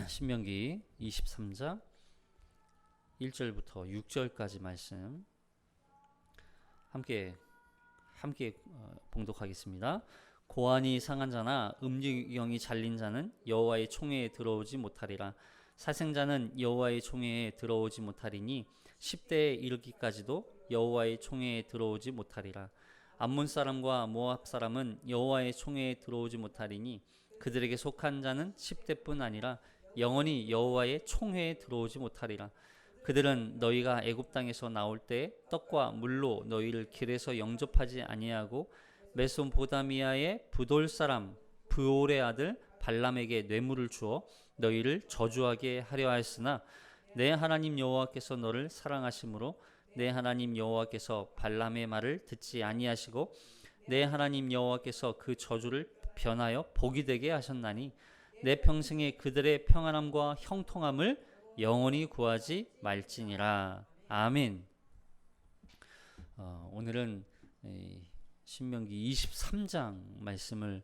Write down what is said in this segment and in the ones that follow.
신명기 23장 1절부터 6절까지 말씀 함께 봉독하겠습니다. 고안이 상한 자나 음경이 잘린 자는 여호와의 총회에 들어오지 못하리라. 사생자는 여호와의 총회에 들어오지 못하리니 10대에 이르기까지도 여호와의 총회에 들어오지 못하리라. 암몬 사람과 모압 사람은 여호와의 총회에 들어오지 못하리니 그들에게 속한 자는 10대뿐 아니라 영원히 여호와의 총회에 들어오지 못하리라. 그들은 너희가 애굽 땅에서 나올 때 떡과 물로 너희를 길에서 영접하지 아니하고 메소포타미아의 부돌 사람 브올의 아들 발람에게 뇌물을 주어 너희를 저주하게 하려 하였으나 내 하나님 여호와께서 너를 사랑하심으로 내 하나님 여호와께서 발람의 말을 듣지 아니하시고 내 하나님 여호와께서 그 저주를 변하여 복이 되게 하셨나니 내 평생에 그들의 평안함과 형통함을 영원히 구하지 말지니라. 아멘. 오늘은 신명기 23장 말씀을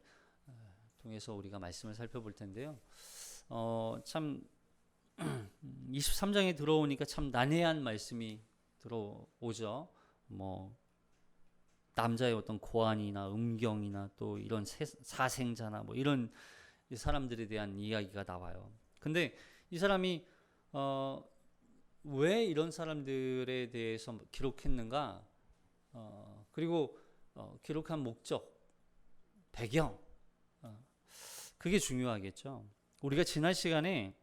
통해서 우리가 말씀을 살펴볼 텐데요. 참 23장에 들어오니까 참 난해한 말씀이 들어오죠. 남자의 어떤 고안이나 음경이나 또 이런 사생자나 이런 사람들에 대한 이야기가 나와요. 근데 이 사람이 왜 이런 사람들에 대해서 기록했는가? 그리고 기록한 목적, 배경, 그게 중요하겠죠. 우리가 지난 시간에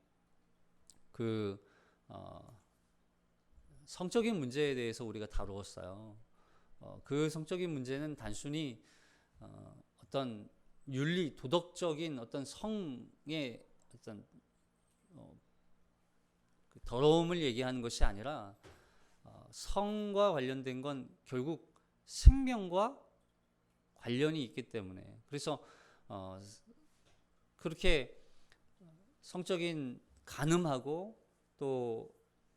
성적인 문제에 대해서 우리가 다루었어요. 그 성적인 문제는 단순히 어떤 윤리, 도덕적인 어떤 성의 어떤 그 더러움을 얘기하는 것이 아니라 성과 관련된 건 결국 생명과 관련이 있기 때문에 그래서 그렇게 성적인 간음하고 또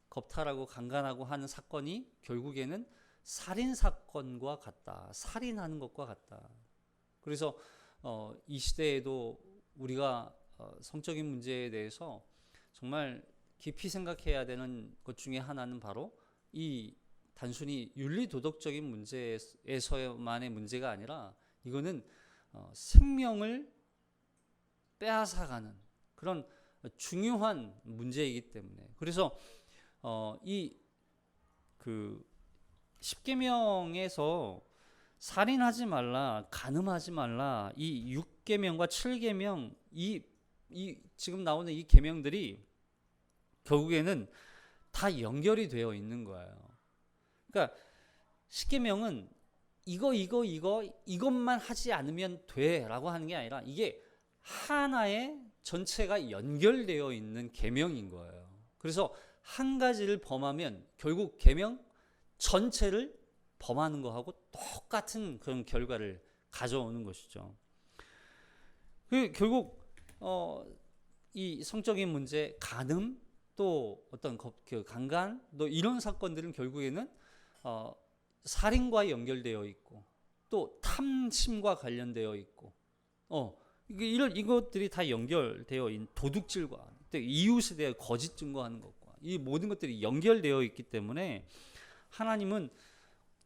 겁탈하고 강간하고 하는 사건이 결국에는 살인 사건과 같다. 살인하는 것과 같다. 그래서 이 시대에도 우리가 성적인 문제에 대해서 정말 깊이 생각해야 되는 것 중에 하나는 바로 이 단순히 윤리 도덕적인 문제에서만의 문제가 아니라 이거는 생명을 빼앗아가는 그런 중요한 문제이기 때문에 그래서 이 십계명에서 살인하지 말라, 간음하지 말라 이 6계명과 7계명 이 지금 나오는 이 계명들이 결국에는 다 연결이 되어 있는 거예요. 그러니까 십계명은 이것만 하지 않으면 돼라고 하는 게 아니라 이게 하나의 전체가 연결되어 있는 계명인 거예요. 그래서 한 가지를 범하면 결국 계명 전체를 범하는 거하고 똑같은 그런 결과를 가져오는 것이죠. 결국 이 성적인 문제, 간음, 또 어떤 강간, 또 이런 사건들은 결국에는 살인과 연결되어 있고 또 탐심과 관련되어 있고 이것들이 다 연결되어 있는 도둑질과 이웃에 대해 거짓 증거하는 것과 이 모든 것들이 연결되어 있기 때문에 하나님은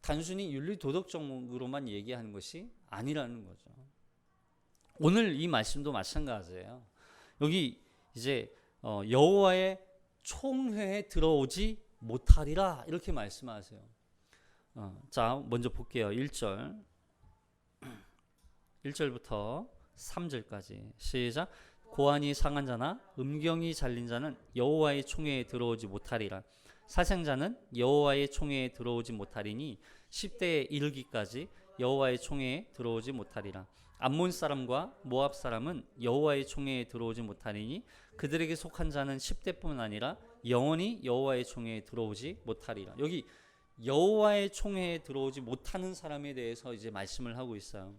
단순히 윤리 도덕적으로만 얘기하는 것이 아니라는 거죠. 오늘 이 말씀도 마찬가지예요. 여기 이제 여호와의 총회에 들어오지 못하리라 이렇게 말씀하세요. 자, 먼저 볼게요. 1절부터 3절까지 시작. 고안이 상한 자나 음경이 잘린 자는 여호와의 총회에 들어오지 못하리라. 사생자는 여호와의 총회에 들어오지 못하리니 10대에 이르기까지 여호와의 총회에 들어오지 못하리라. 암몬 사람과 모압 사람은 여호와의 총회에 들어오지 못하리니 그들에게 속한 자는 10대뿐 아니라 영원히 여호와의 총회에 들어오지 못하리라. 여기 여호와의 총회에 들어오지 못하는 사람에 대해서 이제 말씀을 하고 있어요.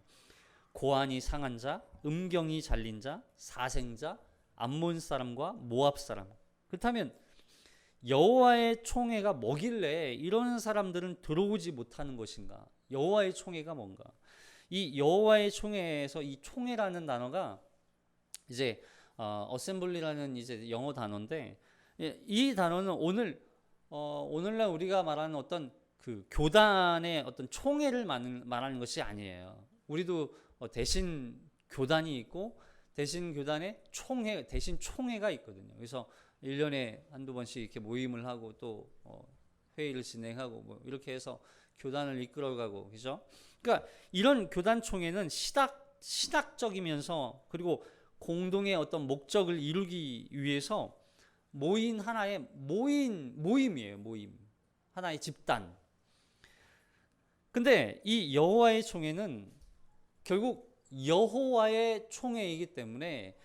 고안이 상한 자, 음경이 잘린 자, 사생자, 암몬 사람과 모압 사람. 그렇다면 여호와의 총회가 뭐길래 이런 사람들은 들어오지 못하는 것인가? 여호와의 총회가 뭔가? 이 여호와의 총회에서 이 총회라는 단어가 이제 어셈블리라는 이제 영어 단어인데, 이 단어는 오늘날 우리가 말하는 어떤 그 교단의 어떤 총회를 말하는 것이 아니에요. 우리도 대신 교단이 있고 대신 교단의 대신 총회가 있거든요. 그래서 1년에 한두 번씩 이렇게 모임을 하고 또 회의를 진행하고 뭐 이렇게 해서 교단을 이끌어가고, 그죠? 그러니까 이런 교단 총회는 신학적이면서 그리고 공동의 어떤 목적을 이루기 위해서 모인 하나의 모임이에요. 모임. 하나의 집단. 근데 이 여호와의 총회는 결국 여호와의 총회이기 때문에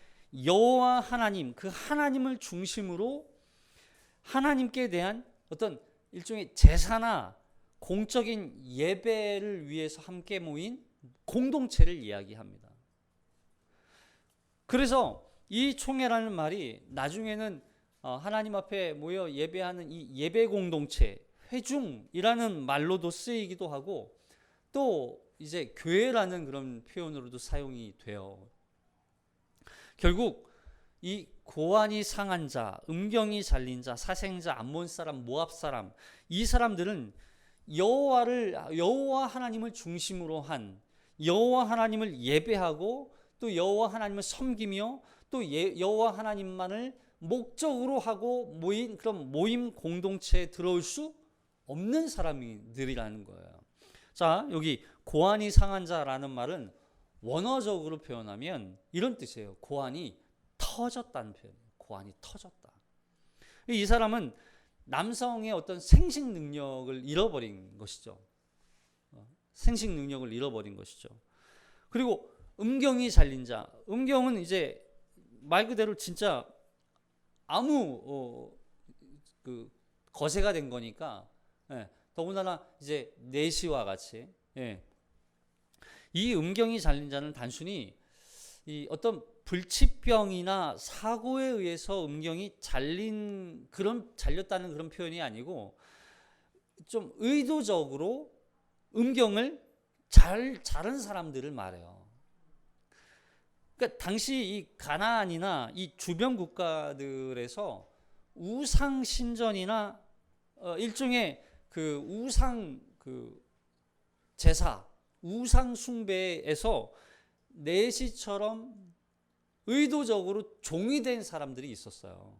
여호와 하나님, 그 하나님을 중심으로 하나님께 대한 어떤 일종의 제사나 공적인 예배를 위해서 함께 모인 공동체를 이야기합니다. 그래서 이 총회라는 말이 나중에는 하나님 앞에 모여 예배하는 이 예배 공동체, 회중이라는 말로도 쓰이기도 하고, 또 이제 교회라는 그런 표현으로도 사용이 돼요. 결국 이 고환이 상한 자, 음경이 잘린 자, 사생자, 암몬 사람, 모압 사람, 이 사람들은 여호와 하나님을 중심으로 한, 여호와 하나님을 예배하고 또 여호와 하나님을 섬기며 또 여호와 하나님만을 목적으로 하고 모인 그런 모임 공동체에 들어올 수 없는 사람들이라는 거예요. 자, 여기 고환이 상한 자라는 말은 원어적으로 표현하면 이런 뜻이에요. 고환이 터졌다는 표현이에요. 고환이 터졌다. 이 사람은 남성의 어떤 생식 능력을 잃어버린 것이죠. 생식 능력을 잃어버린 것이죠. 그리고 음경이 잘린 자. 음경은 이제 말 그대로 진짜 아무 그 거세가 된 거니까, 더군다나 이제 내시와 같이, 이 음경이 잘린 자는 단순히 이 어떤 불치병이나 사고에 의해서 음경이 잘렸다는 그런 표현이 아니고 좀 의도적으로 음경을 자른 사람들을 말해요. 그러니까 당시 이 가나안이나 이 주변 국가들에서 우상 신전이나 일종의 그 우상 제사, 우상 숭배에서 내시처럼 의도적으로 종이 된 사람들이 있었어요.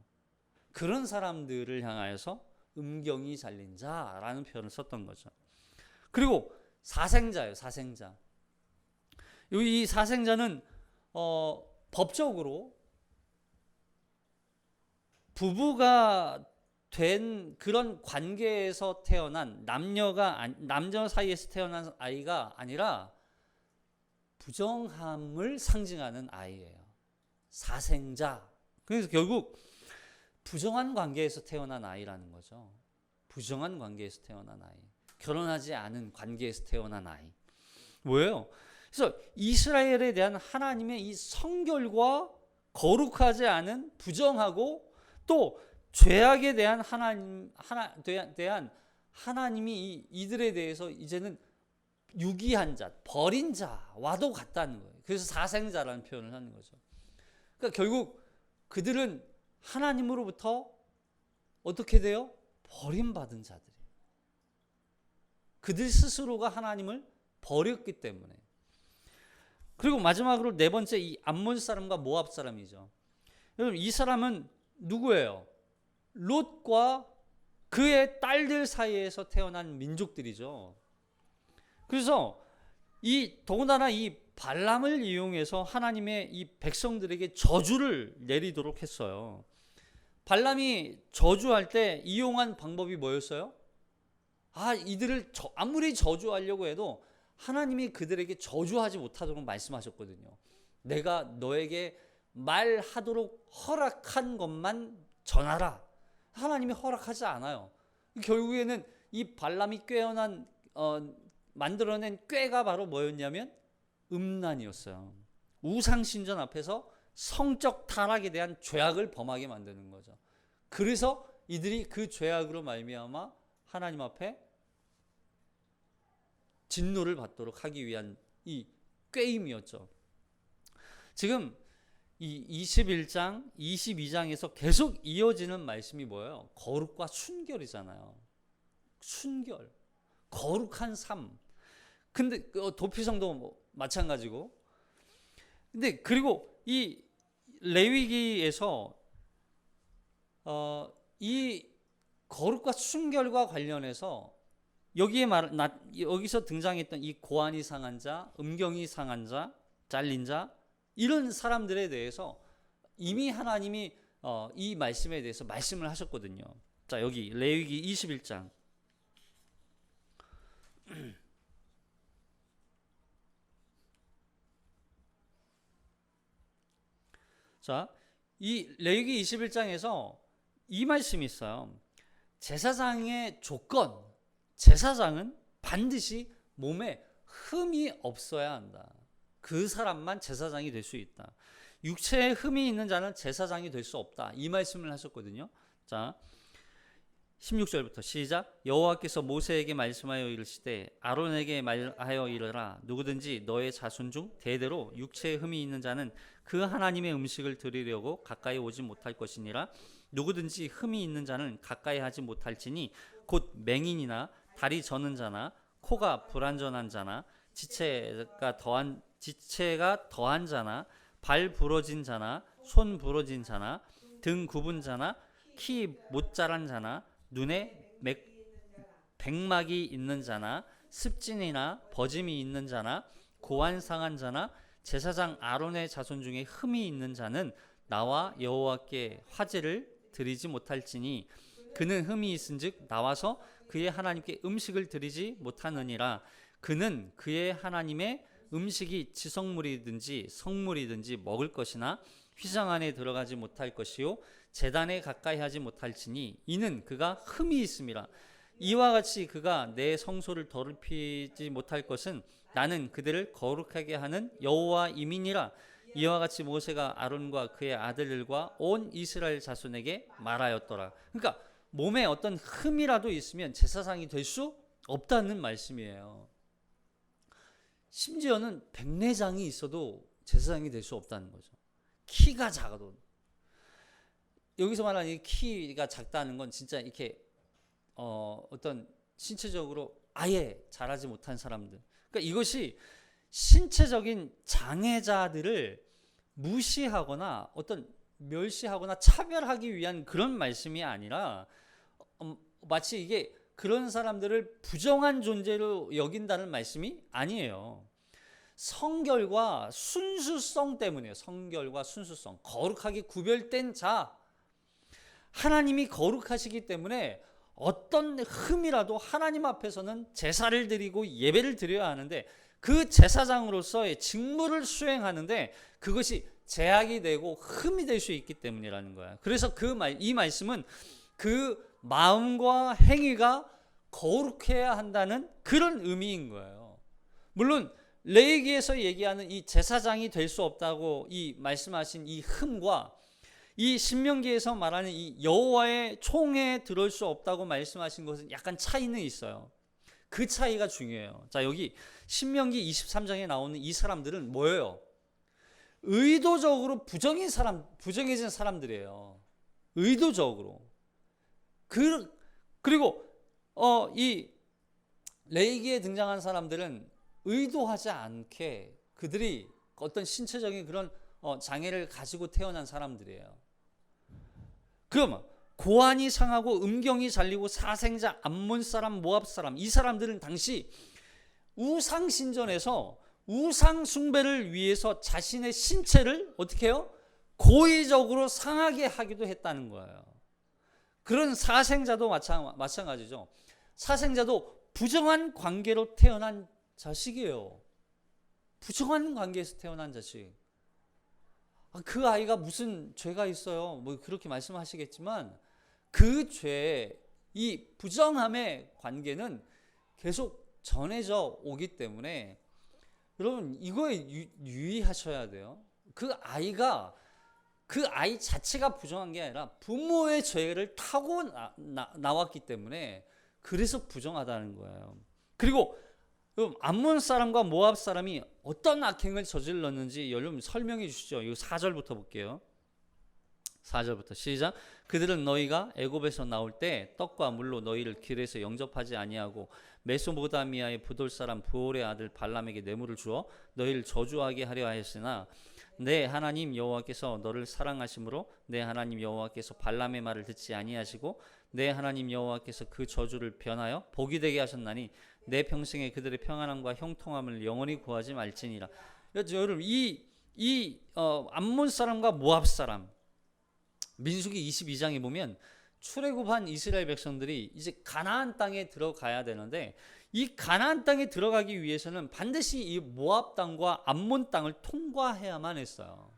그런 사람들을 향하여서 음경이 잘린 자라는 표현을 썼던 거죠. 그리고 사생자예요. 사생자. 이 사생자는 법적으로 부부가 된 그런 관계에서 태어난 남녀 사이에서 태어난 아이가 아니라 부정함을 상징하는 아이예요. 사생자. 그래서 결국 부정한 관계에서 태어난 아이라는 거죠. 부정한 관계에서 태어난 아이. 결혼하지 않은 관계에서 태어난 아이. 뭐예요? 그래서 이스라엘에 대한 하나님의 이 성결과 거룩하지 않은 부정하고 또 죄악에 대한 하나님이 이들에 대해서 이제는 유기한 자, 버린 자와도 같다는 거예요. 그래서 사생자라는 표현을 하는 거죠. 그러니까 결국 그들은 하나님으로부터 어떻게 돼요? 버림받은 자들이에요. 그들 스스로가 하나님을 버렸기 때문에. 그리고 마지막으로 네 번째, 이 암몬 사람과 모압 사람이죠. 여러분, 이 사람은 누구예요? 롯과 그의 딸들 사이에서 태어난 민족들이죠. 그래서 더군다나 이 발람을 이용해서 하나님의 이 백성들에게 저주를 내리도록 했어요. 발람이 저주할 때 이용한 방법이 뭐였어요? 이들을 아무리 저주하려고 해도 하나님이 그들에게 저주하지 못하도록 말씀하셨거든요. 내가 너에게 말하도록 허락한 것만 전하라. 하나님이 허락하지 않아요. 결국에는 이 발람이 만들어낸 꾀가 바로 뭐였냐면 음란이었어요. 우상신전 앞에서 성적 타락에 대한 죄악을 범하게 만드는 거죠. 그래서 이들이 그 죄악으로 말미암아 하나님 앞에 진노를 받도록 하기 위한 이 꾀임이었죠. 지금 이 21장, 22장에서 계속 이어지는 말씀이 뭐예요? 거룩과 순결이잖아요. 순결, 거룩한 삶. 근데 도피성도 뭐 마찬가지고. 근데 그리고 이 레위기에서 이 거룩과 순결과 관련해서 여기서 등장했던 이 고안이 상한 자, 음경이 상한 자, 잘린 자, 이런 사람들에 대해서 이미 하나님이 이 말씀에 대해서 말씀을 하셨거든요. 자, 여기 레위기 21장. 자, 이 레위기 21장에서 이 말씀이 있어요. 제사장의 조건, 제사장은 반드시 몸에 흠이 없어야 한다. 그 사람만 제사장이 될 수 있다. 육체에 흠이 있는 자는 제사장이 될 수 없다. 이 말씀을 하셨거든요. 자, 16절부터 시작. 여호와께서 모세에게 말씀하여 이르시되 아론에게 말하여 이르라. 누구든지 너의 자손 중 대대로 육체에 흠이 있는 자는 그 하나님의 음식을 드리려고 가까이 오지 못할 것이니라. 누구든지 흠이 있는 자는 가까이 하지 못할지니 곧 맹인이나 다리 저는 자나 코가 불완전한 자나 지체가 더한 자나 발 부러진 자나 손 부러진 자나 등 굽은 자나 키 못 자란 자나 눈에 백막이 있는 자나 습진이나 버짐이 있는 자나 고안 상한 자나 제사장 아론의 자손 중에 흠이 있는 자는 나와 여호와께 화제를 드리지 못할지니 그는 흠이 있은즉 나와서 그의 하나님께 음식을 드리지 못하느니라. 그는 그의 하나님의 음식이 지성물이든지 성물이든지 먹을 것이나 휘장 안에 들어가지 못할 것이요 제단에 가까이 하지 못할지니 이는 그가 흠이 있음이라. 이와 같이 그가 내 성소를 더럽히지 못할 것은 나는 그들을 거룩하게 하는 여호와 이민이라. 이와 같이 모세가 아론과 그의 아들들과 온 이스라엘 자손에게 말하였더라. 그러니까 몸에 어떤 흠이라도 있으면 제사장이 될 수 없다는 말씀이에요. 심지어는 백내장이 있어도 제사장이 될 수 없다는 거죠. 키가 작아도. 여기서 말하는 이 키가 작다는 건 진짜 이렇게 어떤 신체적으로 아예 자라지 못한 사람들. 그러니까 이것이 신체적인 장애자들을 무시하거나 어떤 멸시하거나 차별하기 위한 그런 말씀이 아니라 마치 이게 그런 사람들을 부정한 존재로 여긴다는 말씀이 아니에요. 성결과 순수성 때문이에요. 성결과 순수성. 거룩하게 구별된 자. 하나님이 거룩하시기 때문에 어떤 흠이라도 하나님 앞에서는 제사를 드리고 예배를 드려야 하는데 그 제사장으로서의 직무를 수행하는데 그것이 제약이 되고 흠이 될 수 있기 때문이라는 거야. 그래서 이 말씀은 그 마음과 행위가 거룩해야 한다는 그런 의미인 거예요. 물론 레위기에서 얘기하는 이 제사장이 될 수 없다고 이 말씀하신 이 흠과 이 신명기에서 말하는 이 여호와의 총에 들을 수 없다고 말씀하신 것은 약간 차이는 있어요. 그 차이가 중요해요. 자, 여기 신명기 23장에 나오는 이 사람들은 뭐예요? 의도적으로 부정해진 사람들이에요. 의도적으로. 그리고 이 레위기에 등장한 사람들은 의도하지 않게 그들이 어떤 신체적인 그런 장애를 가지고 태어난 사람들이에요. 그러면 고안이 상하고 음경이 잘리고 사생자, 암몬 사람, 모압 사람, 이 사람들은 당시 우상 신전에서 우상 숭배를 위해서 자신의 신체를 어떻게 해요? 고의적으로 상하게 하기도 했다는 거예요. 그런 사생자도 마찬가지죠. 사생자도 부정한 관계로 태어난 자식이에요. 부정한 관계에서 태어난 자식. 그 아이가 무슨 죄가 있어요? 뭐 그렇게 말씀하시겠지만 그 죄, 이 부정함의 관계는 계속 전해져 오기 때문에 여러분 이거에 유의하셔야 돼요. 그 아이 자체가 부정한 게 아니라 부모의 죄를 타고 나왔기 때문에 그래서 부정하다는 거예요. 그리고 그럼 암몬 사람과 모압 사람이 어떤 악행을 저질렀는지 여러분 설명해 주시죠. 이거 4절부터 볼게요. 4절부터 시작. 그들은 너희가 애굽에서 나올 때 떡과 물로 너희를 길에서 영접하지 아니하고 메소포다미아의 부돌 사람 부올의 아들 발람에게 뇌물을 주어 너희를 저주하게 하려 하였으나 내 하나님 여호와께서 너를 사랑하심으로 내 하나님 여호와께서 발람의 말을 듣지 아니하시고 내 하나님 여호와께서 그 저주를 변하여 복이 되게 하셨나니 내 평생에 그들의 평안함과 형통함을 영원히 구하지 말지니라. 여러분 이 암몬 사람과 모압 사람, 민수기 22장에 보면 출애굽한 이스라엘 백성들이 이제 가나안 땅에 들어가야 되는데 이 가나안 땅에 들어가기 위해서는 반드시 이 모압 땅과 암몬 땅을 통과해야만 했어요.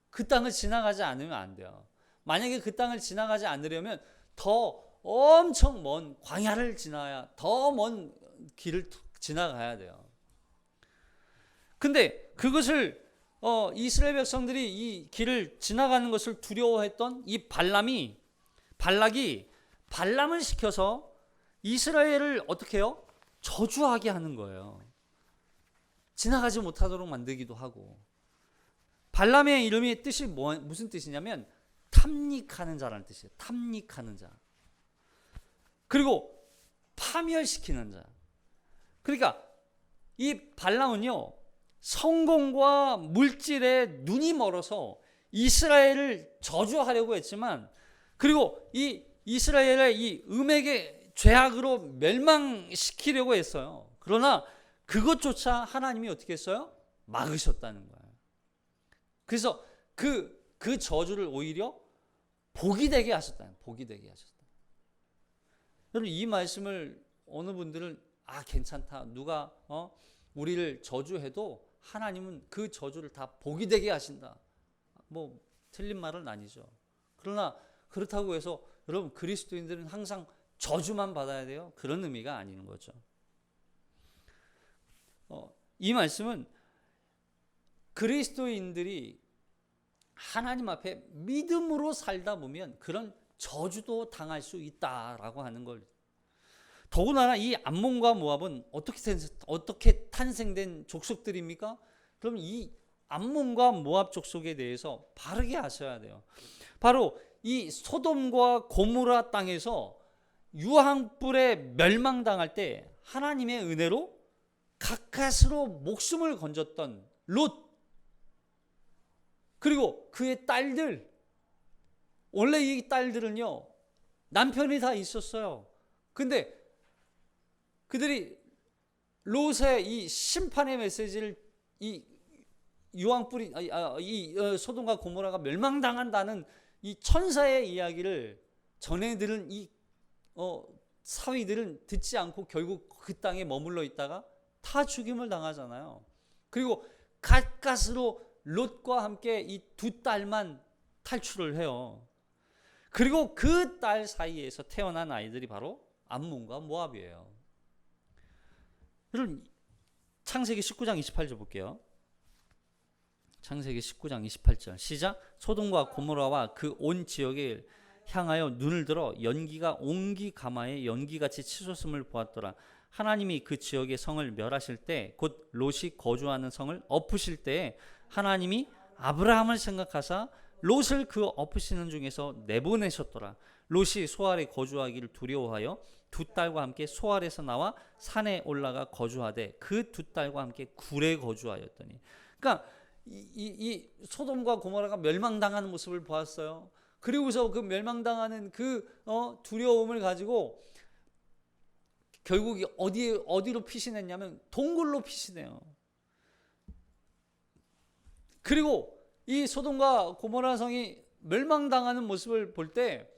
그 땅을 지나가지 않으면 안 돼요. 만약에 그 땅을 지나가지 않으려면 더 엄청 먼 광야를 지나야, 더 먼 길을 지나가야 돼요. 근데 그것을 이스라엘 백성들이 이 길을 지나가는 것을 두려워했던 이 발락이 발람을 시켜서 이스라엘을 어떻게 해요? 저주하게 하는 거예요. 지나가지 못하도록 만들기도 하고. 발람의 이름의 뜻이 무슨 뜻이냐면 탐닉하는 자라는 뜻이에요. 탐닉하는 자. 그리고 파멸시키는 자. 그러니까 이 발람은요, 성공과 물질에 눈이 멀어서 이스라엘을 저주하려고 했지만, 그리고 이 이스라엘의 이 음행의 죄악으로 멸망시키려고 했어요. 그러나 그것조차 하나님이 어떻게 했어요? 막으셨다는 거예요. 그래서 그 저주를 오히려 복이 되게 하셨다. 복이 되게 하셨다. 여러분 이 말씀을 어느 분들은 괜찮다. 누가 우리를 저주해도 하나님은 그 저주를 다 복이 되게 하신다. 뭐 틀린 말은 아니죠. 그러나 그렇다고 해서 여러분 그리스도인들은 항상 저주만 받아야 돼요? 그런 의미가 아닌 거죠. 이 말씀은 그리스도인들이 하나님 앞에 믿음으로 살다 보면 그런 저주도 당할 수 있다라고 하는 걸. 더군다나 이 암몬과 모압은 어떻게 탄생된 족속들입니까? 그럼 이 암몬과 모압 족속에 대해서 바르게 아셔야 돼요. 바로 이 소돔과 고모라 땅에서 유황불에 멸망당할 때 하나님의 은혜로 가까스로 목숨을 건졌던 롯, 그리고 그의 딸들. 원래 이 딸들은요 남편이 다 있었어요. 근데 그들이 롯의 이 심판의 메시지를 이 유황불이 소돔과 고모라가 멸망당한다는 이 천사의 이야기를 전해들은 이 사위들은 듣지 않고 결국 그 땅에 머물러 있다가 다 죽임을 당하잖아요. 그리고 가까스로 롯과 함께 이 두 딸만 탈출을 해요. 그리고 그 딸 사이에서 태어난 아이들이 바로 암몬과 모압이에요. 여러분 창세기 19장 28절 볼게요. 창세기 19장 28절 시작. 소돔과 고모라와 그 온 지역에 향하여 눈을 들어 연기가 옹기 가마에 연기같이 치솟음을 보았더라. 하나님이 그 지역의 성을 멸하실 때 곧 롯이 거주하는 성을 엎으실 때에 하나님이 아브라함을 생각하사 롯을 그 엎으시는 중에서 내보내셨더라. 롯이 소알에 거주하기를 두려워하여 두 딸과 함께 소알에서 나와 산에 올라가 거주하되 그 두 딸과 함께 굴에 거주하였더니. 그러니까 이 소돔과 고모라가 멸망당하는 모습을 보았어요. 그리고서 그 멸망당하는 그 두려움을 가지고 결국 어디로 피신했냐면 동굴로 피신해요. 그리고 이 소돔과 고모라 성이 멸망당하는 모습을 볼 때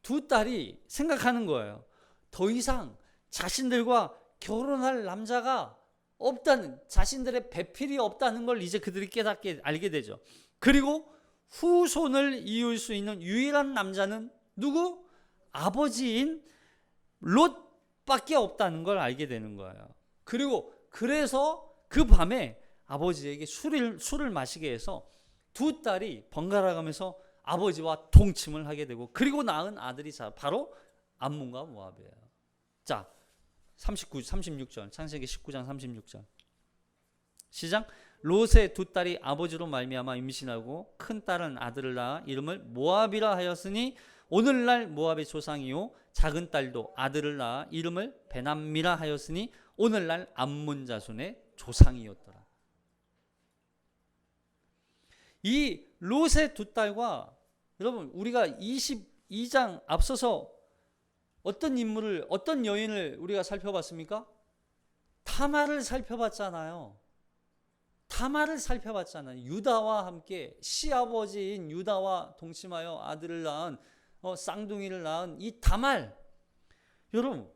두 딸이 생각하는 거예요. 더 이상 자신들과 결혼할 남자가 없다는, 자신들의 배필이 없다는 걸 이제 그들이 알게 되죠. 그리고 후손을 이을 수 있는 유일한 남자는 누구? 아버지인 롯밖에 없다는 걸 알게 되는 거예요. 그래서 그 밤에 아버지에게 술을 마시게 해서 두 딸이 번갈아 가면서 아버지와 동침을 하게 되고, 그리고 낳은 아들이 바로 암몬과 모압이에요. 자, 36절. 창세기 19장 36절. 시작. 롯의 두 딸이 아버지로 말미암아 임신하고 큰 딸은 아들을 낳아 이름을 모압이라 하였으니 오늘날 모압의 조상이요 작은 딸도 아들을 낳아 이름을 베남미라 하였으니 오늘날 암몬 자손의 조상이었더라. 이 롯의 두 딸과 여러분 우리가 22장 앞서서 어떤 인물을 어떤 여인을 우리가 살펴봤습니까? 다말을 살펴봤잖아요. 다말을 살펴봤잖아요. 유다와 함께 시아버지인 유다와 동침하여 아들을 낳은 쌍둥이를 낳은 이 다말. 여러분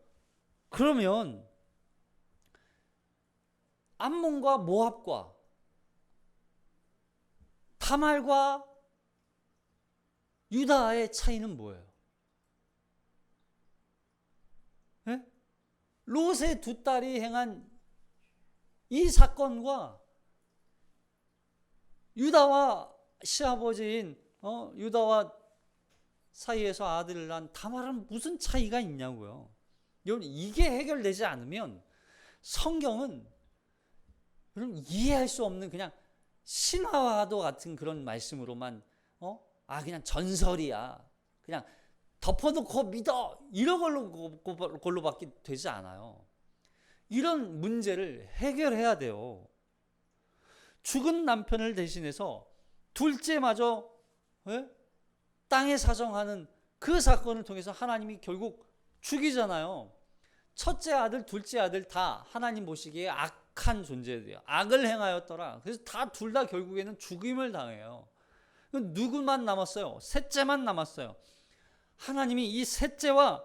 그러면 암몬과 모압과 다말과 유다의 차이는 뭐예요? 네? 롯의 두 딸이 행한 이 사건과 유다와 시아버지인 유다와 사이에서 아들을 낳은 다말은 무슨 차이가 있냐고요. 여러분 이게 해결되지 않으면 성경은 여러분 이해할 수 없는 그냥 신화와도 같은 그런 말씀으로만 그냥 전설이야. 그냥 덮어놓고 믿어. 이런 걸로밖에 되지 않아요. 이런 문제를 해결해야 돼요. 죽은 남편을 대신해서 둘째마저 땅에 사정하는 그 사건을 통해서 하나님이 결국 죽이잖아요. 첫째 아들, 둘째 아들 다 하나님 보시기에 악한 존재들이에요. 악을 행하였더라. 그래서 둘 다 결국에는 죽임을 당해요. 누구만 남았어요? 셋째만 남았어요. 하나님이 이 셋째와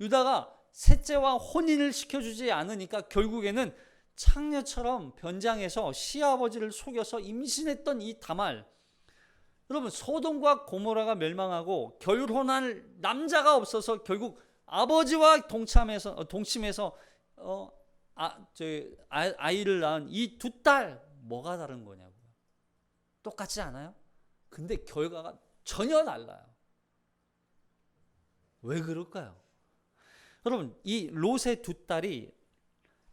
유다가 셋째와 혼인을 시켜주지 않으니까 결국에는 창녀처럼 변장해서 시아버지를 속여서 임신했던 이 다말. 여러분 소돔과 고모라가 멸망하고 결혼할 남자가 없어서 결국 아버지와 동침해서 아이를 낳은 이 두 딸 뭐가 다른 거냐고요. 똑같지 않아요? 근데 결과가 전혀 달라요. 왜 그럴까요? 여러분 이 롯의 두 딸이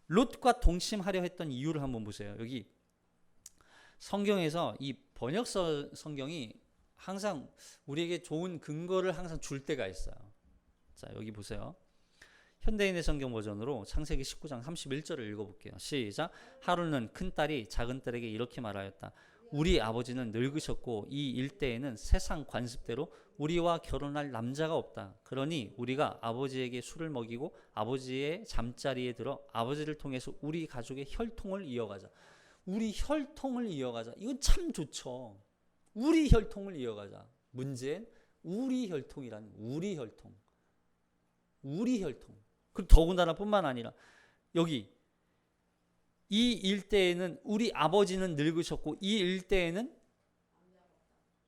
롯과 동침하려 했던 이유를 한번 보세요. 여기 성경에서 이 번역 성경이 항상 우리에게 좋은 근거를 항상 줄 때가 있어요. 자, 여기 보세요. 현대인의 성경 버전으로 창세기 19장 31절을 읽어볼게요. 시작. 하루는 큰딸이 작은딸에게 이렇게 말하였다. 우리 아버지는 늙으셨고 이 일대에는 세상 관습대로 우리와 결혼할 남자가 없다. 그러니 우리가 아버지에게 술을 먹이고 아버지의 잠자리에 들어 아버지를 통해서 우리 가족의 혈통을 이어가자. 우리 혈통을 이어가자. 이건 참 좋죠. 우리 혈통을 이어가자. 문제는 우리 혈통이란 우리 혈통. 그리고 더군다나 뿐만 아니라 여기 이 일대에는 우리 아버지는 늙으셨고 이 일대에는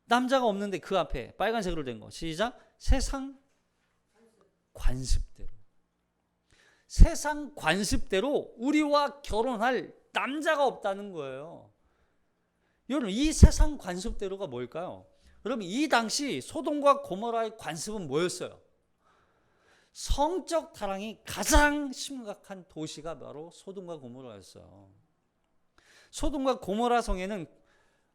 남자가 없는데 그 앞에 빨간색으로 된 거. 시작. 세상 관습대로. 세상 관습대로 우리와 결혼할 남자가 없다는 거예요. 여러분 이 세상 관습대로가 뭘까요? 여러분 이 당시 소돔과 고모라의 관습은 뭐였어요? 성적 타락이 가장 심각한 도시가 바로 소돔과 고모라였어요. 소돔과 고모라 성에는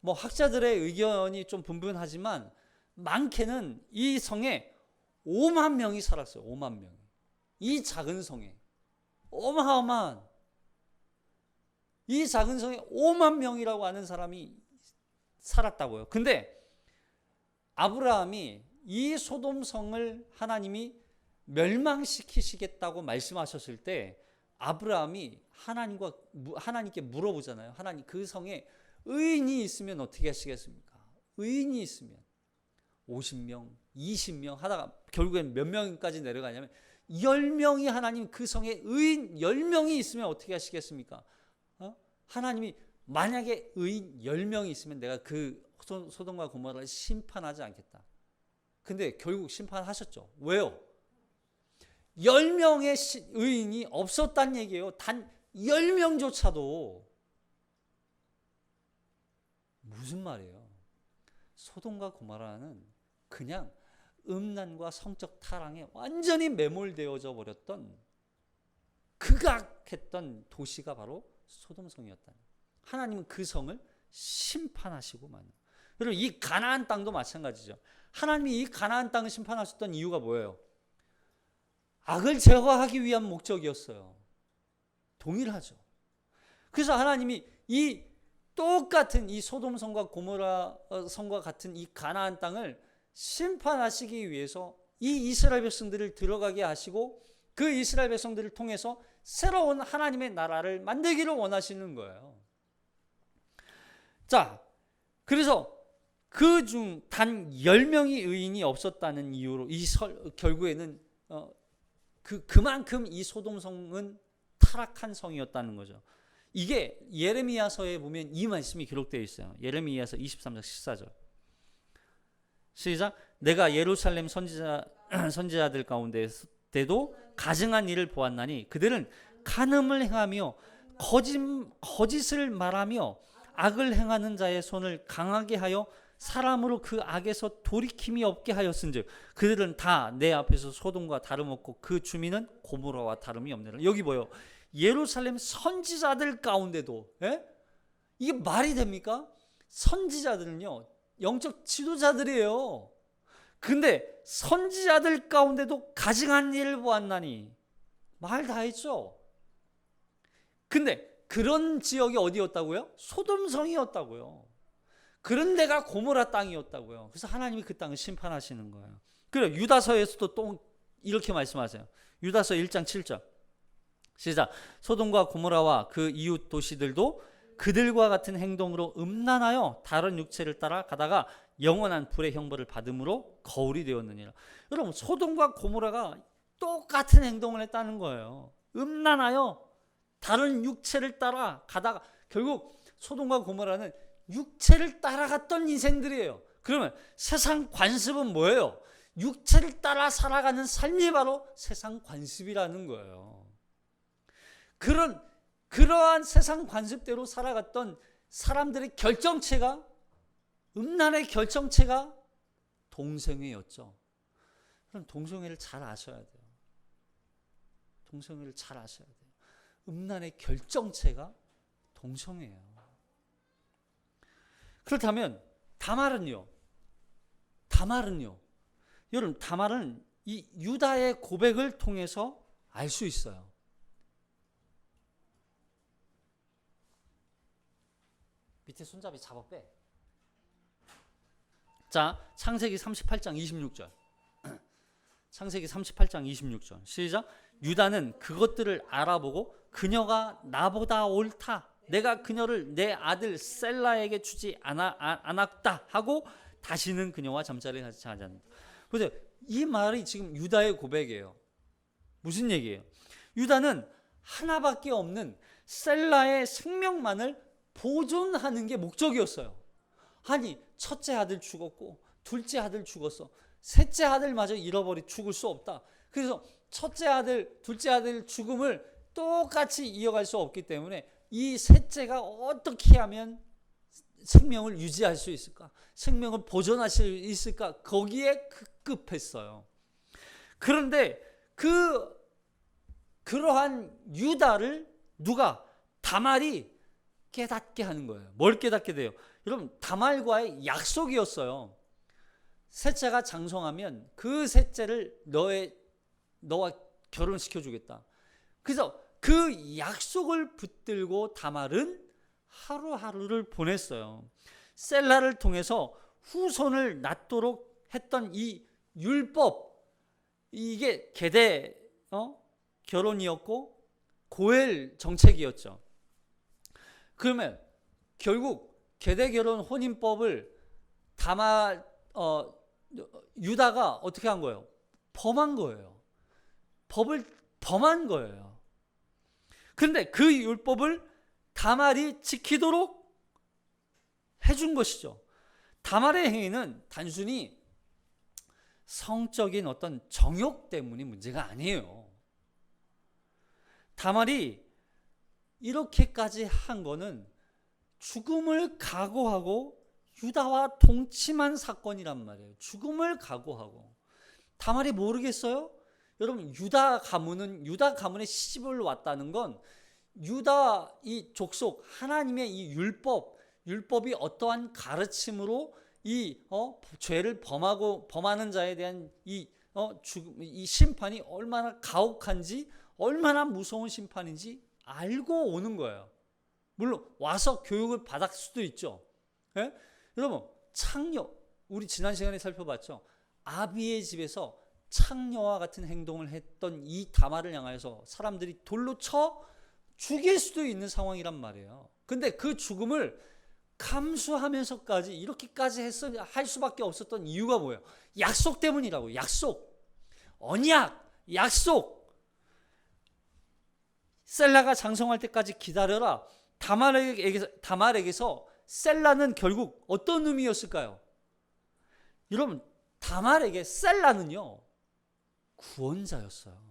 뭐 학자들의 의견이 좀 분분하지만 많게는 이 성에 5만 명이 살았어요. 5만 명이. 이 작은 성에 어마어마한 이 작은 성에 5만 명이라고 하는 사람이 살았다고요. 근데 아브라함이 이 소돔 성을 하나님이 멸망시키시겠다고 말씀하셨을 때 아브라함이 하나님께 물어보잖아요. 하나님 그 성에 의인이 있으면 어떻게 하시겠습니까? 의인이 있으면 50명, 20명 하다가 결국엔 몇 명까지 내려가냐면 10명이 하나님 그 성에 의인 10명이 있으면 어떻게 하시겠습니까? 하나님이 만약에 의인 10명이 있으면 내가 그 소돔과 고모라를 심판하지 않겠다. 근데 결국 심판하셨죠. 왜요? 10명의 의인이 없었단 얘기예요. 단 10명조차도. 무슨 말이에요? 소돔과 고모라는 그냥 음란과 성적 타락에 완전히 매몰되어져 버렸던 극악했던 도시가 바로 소돔성이었다. 하나님은 그 성을 심판하시고 만. 여러분 이 가나안 땅도 마찬가지죠. 하나님이 이 가나안 땅을 심판하셨던 이유가 뭐예요? 악을 제거하기 위한 목적이었어요. 동일하죠. 그래서 하나님이 이 똑같은 이 소돔성과 고모라 성과 같은 이 가나안 땅을 심판하시기 위해서 이 이스라엘 백성들을 들어가게 하시고 그 이스라엘 백성들을 통해서 새로운 하나님의 나라를 만들기를 원하시는 거예요. 자, 그래서 그 중 단 10명의 의인이 없었다는 이유로 결국에는 그만큼 이 소돔성은 타락한 성이었다는 거죠. 이게 예레미야서에 보면 이 말씀이 기록되어 있어요. 예레미야서 23장 14절. 시작. 내가 예루살렘 선지자들 가운데도 가증한 일을 보았나니 그들은 간음을 행하며 거짓을 말하며 악을 행하는 자의 손을 강하게 하여 사람으로 그 악에서 돌이킴이 없게 하였은즉 그들은 다 내 앞에서 소돔과 다름없고 그 주민은 고모라와 다름이 없느니라. 여기 뭐요? 예루살렘 선지자들 가운데도, 이게 말이 됩니까? 선지자들은요 영적 지도자들이에요. 근데 선지자들 가운데도 가증한 일을 보았나니, 말 다 했죠. 근데 그런 지역이 어디였다고요? 소돔성이었다고요. 그런 데가 고모라 땅이었다고요. 그래서 하나님이 그 땅을 심판하시는 거예요. 그래, 유다서에서도 또 이렇게 말씀하세요. 유다서 1장 7절. 시작. 소돔과 고모라와 그 이웃 도시들도 그들과 같은 행동으로 음란하여 다른 육체를 따라 가다가 영원한 불의 형벌을 받음으로 거울이 되었느니라. 여러분, 소돔과 고모라가 똑같은 행동을 했다는 거예요. 음란하여 다른 육체를 따라 가다가, 결국 소돔과 고모라는 육체를 따라갔던 인생들이에요. 그러면 세상 관습은 뭐예요? 육체를 따라 살아가는 삶이 바로 세상 관습이라는 거예요. 그러한 세상 관습대로 살아갔던 사람들의 결정체가, 음란의 결정체가 동성애였죠. 그럼 동성애를 잘 아셔야 돼요. 동성애를 잘 아셔야 돼요. 음란의 결정체가 동성애예요. 그렇다면 다말은요? 여러분, 다말은 이 유다의 고백을 통해서 알 수 있어요. 밑에 손잡이 잡아 빼. 자, 창세기 38장 26절. 창세기 38장 26절. 시작. 유다는 그것들을 알아보고 그녀가 나보다 옳다, 내가 그녀를 내 아들 셀라에게 주지 않았다 하고 다시는 그녀와 잠자리를 하지 않는다. 보세요. 이 말이 지금 유다의 고백이에요. 무슨 얘기예요? 유다는 하나밖에 없는 셀라의 생명만을 보존하는 게 목적이었어요. 아니, 첫째 아들 죽었고 둘째 아들 죽었어. 셋째 아들마저 죽을 수 없다. 그래서 첫째 아들, 둘째 아들 죽음을 똑같이 이어갈 수 없기 때문에 이 셋째가 어떻게 하면 생명을 유지할 수 있을까? 생명을 보존할 수 있을까? 거기에 급급했어요. 그런데 그러한 유다를 누가? 다말이 깨닫게 하는 거예요. 뭘 깨닫게 돼요? 여러분, 다말과의 약속이었어요. 셋째가 장성하면 그 셋째를 너와 결혼시켜 주겠다. 그래서 그 약속을 붙들고 다말은 하루하루를 보냈어요. 셀라를 통해서 후손을 낳도록 했던 이 율법, 이게 계대 결혼이었고 고엘 정책이었죠. 그러면 결국 계대 결혼 혼인법을 유다가 어떻게 한 거예요? 범한 거예요. 법을 범한 거예요. 그런데 그 율법을 다말이 지키도록 해준 것이죠. 다말의 행위는 단순히 성적인 어떤 정욕 때문이 문제가 아니에요. 다말이 이렇게까지 한 거는 죽음을 각오하고 유다와 동침한 사건이란 말이에요. 죽음을 각오하고. 다말이 모르겠어요? 여러분 유다 가문의 시집을 왔다는 건 유다 이 족속 하나님의 이 율법이 어떠한 가르침으로 이 죄를 범하는 자에 대한 이 심판이 얼마나 가혹한지 얼마나 무서운 심판인지 알고 오는 거예요. 물론 와서 교육을 받을 수도 있죠. 예? 여러분 우리 지난 시간에 살펴봤죠. 아비의 집에서 창녀와 같은 행동을 했던 이 다말을 향하여서 사람들이 돌로 쳐 죽일 수도 있는 상황이란 말이에요. 근데 그 죽음을 감수하면서까지 이렇게까지 할 수밖에 없었던 이유가 뭐예요? 약속 때문이라고. 언약, 약속. 셀라가 장성할 때까지 기다려라. 다말에게서 셀라는 결국 어떤 의미였을까요? 여러분, 다말에게 셀라는요, 구원자였어요.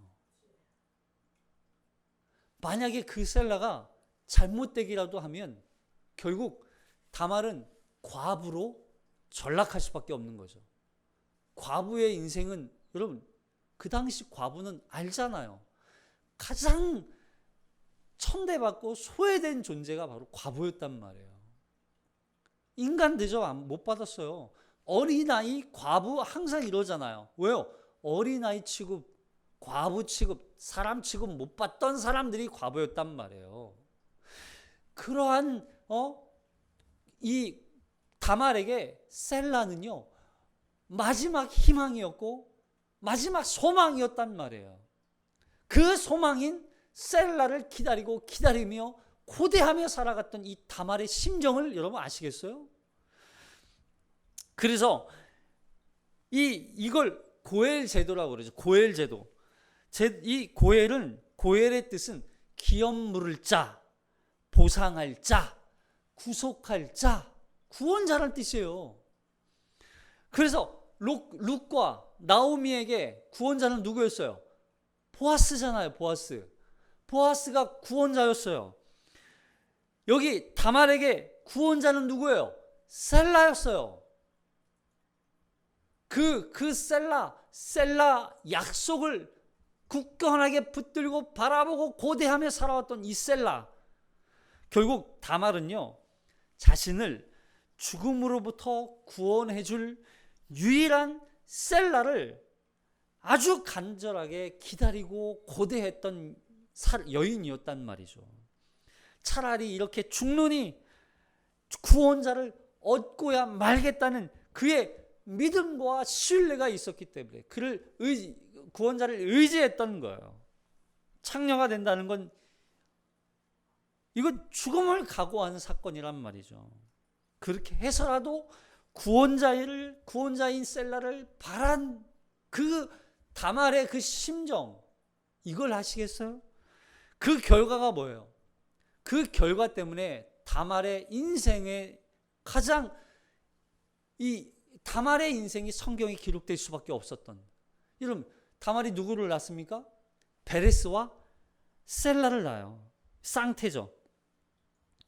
만약에 그 셀라가 잘못되기라도 하면 결국 다말은 과부로 전락할 수밖에 없는 거죠. 과부의 인생은 여러분 그 당시 과부는 알잖아요. 가장 천대받고 소외된 존재가 바로 과부였단 말이에요. 인간 대접 못 받았어요. 어린아이 과부 항상 이러잖아요. 왜요? 어린아이 취급, 과부 취급, 사람 취급 못 받던 사람들이 과부였단 말이에요. 그러한 이 다말에게 셀라는요 마지막 희망이었고 마지막 소망이었단 말이에요. 그 소망인 셀라를 기다리며 고대하며 살아갔던 이 다말의 심정을 여러분 아시겠어요? 그래서 이걸 고엘 제도라고 그러죠. 고엘 제도. 이 고엘의 뜻은 기업 물을 자, 보상할 자, 구속할 자, 구원자라는 뜻이에요. 그래서 룻과 나오미에게 구원자는 누구였어요? 보아스잖아요. 보아스가 구원자였어요. 여기 다말에게 구원자는 누구예요? 셀라였어요. 그 셀라 약속을 굳건하게 붙들고 바라보고 고대하며 살아왔던 이 셀라. 결국 다말은요, 자신을 죽음으로부터 구원해줄 유일한 셀라를 아주 간절하게 기다리고 고대했던 여인이었단 말이죠. 차라리 이렇게 죽노니 구원자를 얻고야 말겠다는 그의 믿음과 신뢰가 있었기 때문에 구원자를 의지했던 거예요. 창녀가 된다는 건 이건 죽음을 각오하는 사건이란 말이죠. 그렇게 해서라도 구원자인 셀라를 바란 그 다말의 그 심정, 이걸 아시겠어요? 그 결과가 뭐예요? 그 결과 때문에 다말의 인생에 다말의 인생이 성경에 기록될 수밖에 없었던. 여러분, 다말이 누구를 낳습니까? 베레스와 셀라를 낳아요. 쌍태죠.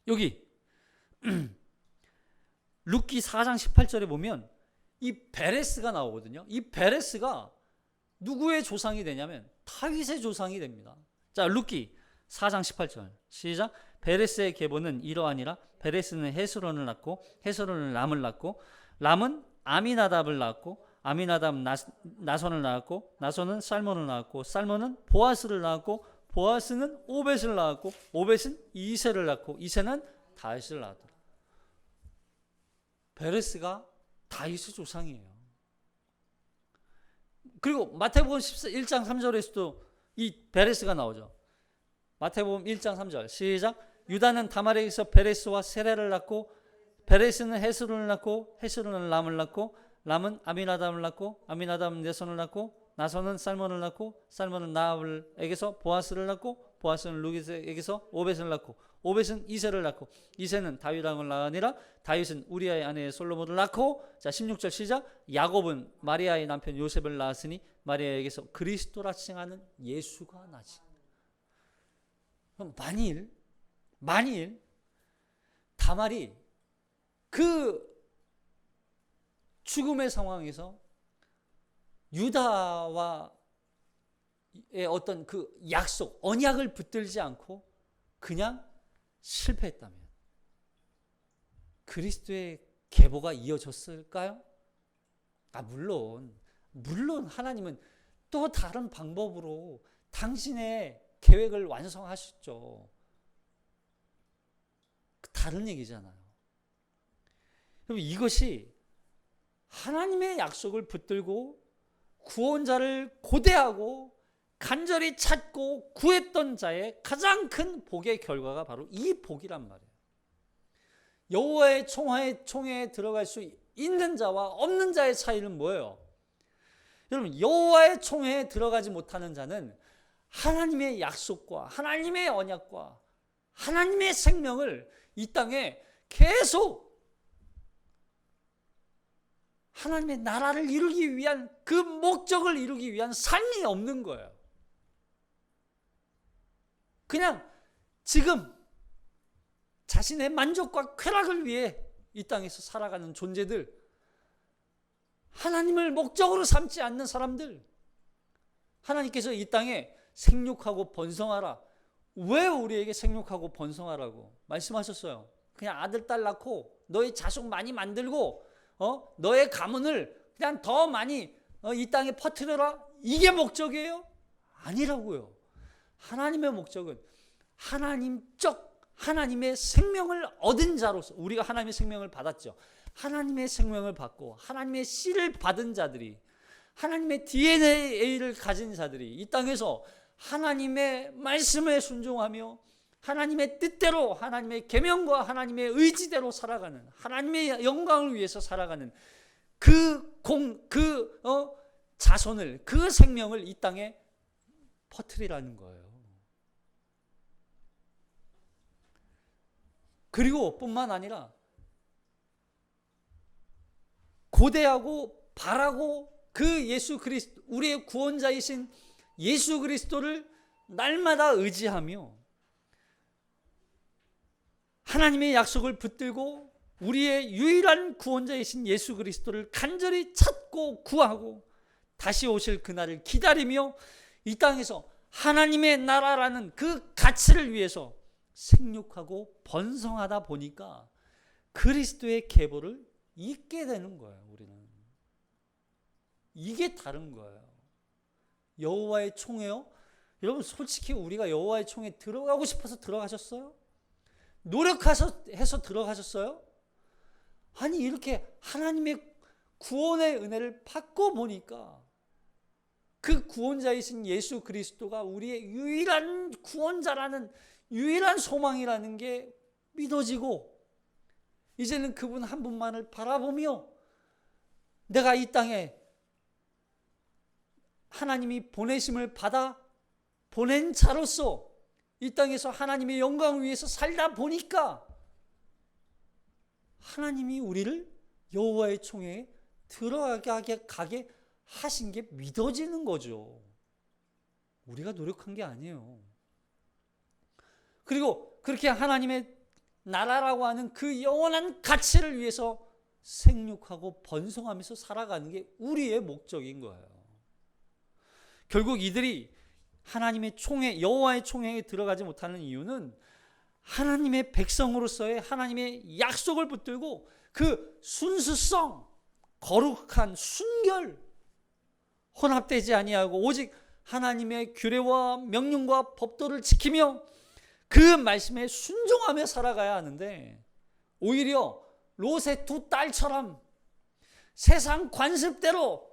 여기 룻기 4장 18절에 보면 이 베레스가 나오거든요. 이 베레스가 누구의 조상이 되냐면 다윗의 조상이 됩니다. 자, 룻기 4장 18절 시작. 베레스의 계보는 이러하니라. 베레스는 헤스론을 낳고 헤스론은 람을 낳고 람은 아미나답을 낳았고 아미나답 나손을 낳았고 나손은 살몬을 낳았고 살몬은 보아스를 낳았고 보아스는 오벳을 낳았고 오벳은 이새를 낳고 이새는 다윗을 낳았더라. 베레스가 다윗의 조상이에요. 그리고 마태복음 1장 3절에서도 이 베레스가 나오죠. 마태복음 1장 3절 시작. 유다는 다말에게서 베레스와 세레를 낳고 베레스는 헤스론을 낳고 헤스론은 람을 낳고 람은 아미나답을 낳고 아미나답은 나손을 낳고 나손은 살몬을 낳고 살몬은 나압에게서 보아스를 낳고 보아스는 룻에게서 오벳을 낳고 오벳은 이새를 낳고 이새는 다윗 왕을 낳으니라. 다윗은 우리아의 아내 솔로몬을 낳고 자 16절 시작. 야곱은 마리아의 남편 요셉을 낳았으니 마리아에게서 그리스도라 칭하는 예수가 나지. 그럼 만일 다말이 그 죽음의 상황에서 유다와 어떤 그 약속, 언약을 붙들지 않고 그냥 실패했다면 그리스도의 계보가 이어졌을까요? 물론 하나님은 또 다른 방법으로 당신의 계획을 완성하셨죠. 다른 얘기잖아요. 여러분, 이것이 하나님의 약속을 붙들고 구원자를 고대하고 간절히 찾고 구했던 자의 가장 큰 복의 결과가 바로 이 복이란 말이에요. 여호와의 총회에 들어갈 수 있는 자와 없는 자의 차이는 뭐예요? 여러분, 여호와의 총회에 들어가지 못하는 자는 하나님의 약속과 하나님의 언약과 하나님의 생명을 이 땅에 계속 하나님의 나라를 이루기 위한 그 목적을 이루기 위한 삶이 없는 거예요. 그냥 지금 자신의 만족과 쾌락을 위해 이 땅에서 살아가는 존재들, 하나님을 목적으로 삼지 않는 사람들, 하나님께서 이 땅에 생육하고 번성하라. 왜 우리에게 생육하고 번성하라고 말씀하셨어요? 그냥 아들, 딸 낳고 너의 자손 많이 만들고 너의 가문을 그냥 더 많이 이 땅에 퍼뜨려라. 이게 목적이에요? 아니라고요. 하나님의 목적은 하나님의 생명을 얻은 자로서, 우리가 하나님의 생명을 받았죠. 하나님의 생명을 받고 하나님의 씨를 받은 자들이, 하나님의 DNA를 가진 자들이 이 땅에서 하나님의 말씀에 순종하며 하나님의 뜻대로, 하나님의 계명과 하나님의 의지대로 살아가는, 하나님의 영광을 위해서 살아가는 그 자손을, 그 생명을 이 땅에 퍼뜨리라는 거예요. 그리고 뿐만 아니라 고대하고 바라고 그 예수 그리스도, 우리의 구원자이신 예수 그리스도를 날마다 의지하며 하나님의 약속을 붙들고 우리의 유일한 구원자이신 예수 그리스도를 간절히 찾고 구하고 다시 오실 그날을 기다리며 이 땅에서 하나님의 나라라는 그 가치를 위해서 생육하고 번성하다 보니까 그리스도의 계보를 잇게 되는 거예요. 우리는 이게 다른 거예요. 여호와의 총회요? 여러분, 솔직히 우리가 여호와의 총회에 들어가고 싶어서 들어가셨어요? 노력해서 들어가셨어요? 아니, 이렇게 하나님의 구원의 은혜를 받고 보니까 그 구원자이신 예수 그리스도가 우리의 유일한 구원자라는, 유일한 소망이라는 게 믿어지고, 이제는 그분 한 분만을 바라보며 내가 이 땅에 하나님이 보내심을 받아 보낸 자로서 이 땅에서 하나님의 영광을 위해서 살다 보니까 하나님이 우리를 여호와의 총회에 들어가게 하신 게 믿어지는 거죠. 우리가 노력한 게 아니에요. 그리고 그렇게 하나님의 나라라고 하는 그 영원한 가치를 위해서 생육하고 번성하면서 살아가는 게 우리의 목적인 거예요. 결국 이들이 하나님의 총회, 여호와의 총회에 들어가지 못하는 이유는 하나님의 백성으로서의 하나님의 약속을 붙들고 그 순수성, 거룩한 순결, 혼합되지 아니하고 오직 하나님의 규례와 명령과 법도를 지키며 그 말씀에 순종하며 살아가야 하는데, 오히려 롯의 두 딸처럼 세상 관습대로,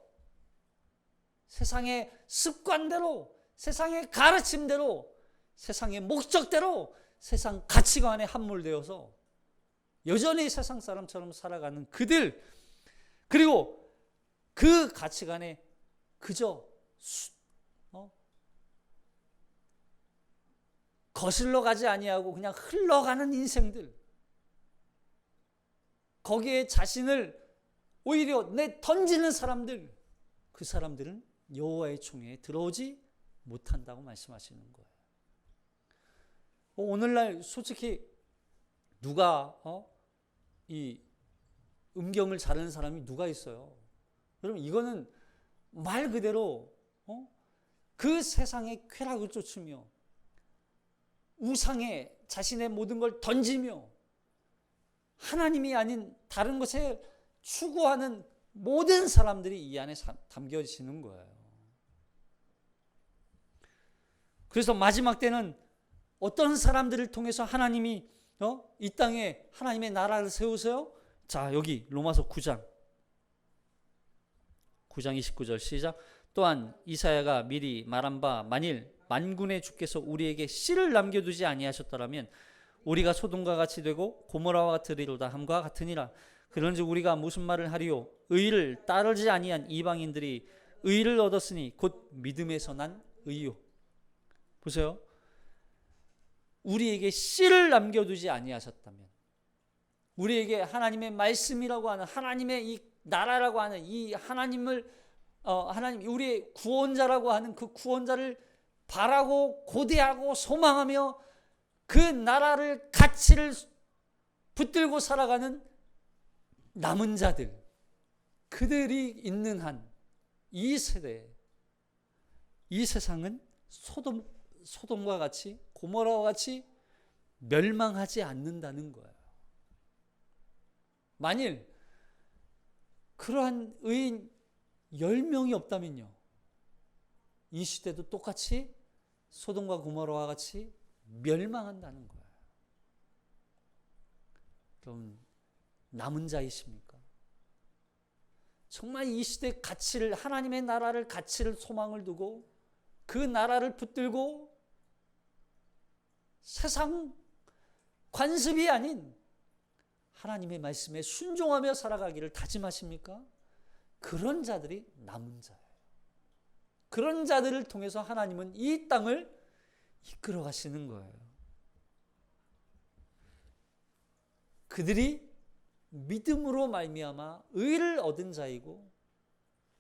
세상의 습관대로, 세상의 가르침대로, 세상의 목적대로, 세상 가치관에 함몰되어서 여전히 세상 사람처럼 살아가는 그들, 그리고 그 가치관에 그저 거슬러 가지 아니하고 그냥 흘러가는 인생들, 거기에 자신을 오히려 던지는 사람들, 그 사람들은 여호와의 총회에 들어오지 못한다고 말씀하시는 거예요. 오늘날 솔직히 누가 이 음경을 자르는 사람이 누가 있어요? 여러분, 이거는 말 그대로 그 세상의 쾌락을 쫓으며 우상에 자신의 모든 걸 던지며 하나님이 아닌 다른 것에 추구하는 모든 사람들이 이 안에 담겨지는 거예요. 그래서 마지막 때는 어떤 사람들을 통해서 하나님이 이 땅에 하나님의 나라를 세우세요? 자, 여기 로마서 9장 29절 시작. 또한 이사야가 미리 말한 바 만일 만군의 주께서 우리에게 씨를 남겨두지 아니하셨더라면 우리가 소돔과 같이 되고 고모라와 같으리로다 함과 같으니라. 그런즉 우리가 무슨 말을 하리요? 의를 따르지 아니한 이방인들이 의를 얻었으니 곧 믿음에서 난 의요. 보세요. 우리에게 씨를 남겨두지 아니하셨다면, 우리에게 하나님의 말씀이라고 하는 하나님의 이 나라라고 하는 이 하나님을 하나님 우리의 구원자라고 하는 그 구원자를 바라고 고대하고 소망하며 그 나라를 가치를 붙들고 살아가는 남은 자들, 그들이 있는 한 이 세대, 이 세상은 소돔과 같이 고모라와 같이 멸망하지 않는다는 거예요. 만일 그러한 의인 10명이 없다면요, 이 시대도 똑같이 소돔과 고모라와 같이 멸망한다는 거예요. 그럼 남은 자이십니까? 정말 이 시대 가치를, 하나님의 나라를 가치를 소망을 두고 그 나라를 붙들고 세상 관습이 아닌 하나님의 말씀에 순종하며 살아가기를 다짐하십니까? 그런 자들이 남은 자예요. 그런 자들을 통해서 하나님은 이 땅을 이끌어 가시는 거예요. 그들이 믿음으로 말미암아 의를 얻은 자이고,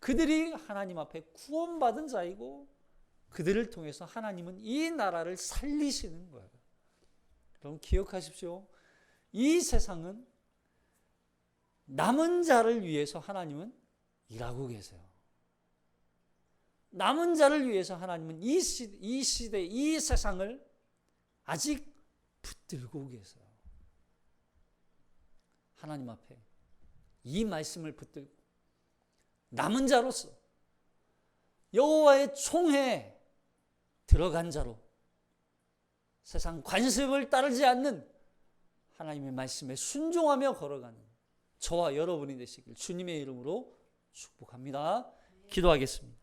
그들이 하나님 앞에 구원받은 자이고, 그들을 통해서 하나님은 이 나라를 살리시는 거예요. 여러분 기억하십시오. 이 세상은 남은 자를 위해서 하나님은 일하고 계세요. 남은 자를 위해서 하나님은 이 시대, 이 세상을 아직 붙들고 계세요. 하나님 앞에 이 말씀을 붙들고 남은 자로서 여호와의 총회에 들어간 자로 세상 관습을 따르지 않는 하나님의 말씀에 순종하며 걸어가는 저와 여러분이 되시길 주님의 이름으로 축복합니다. 기도하겠습니다.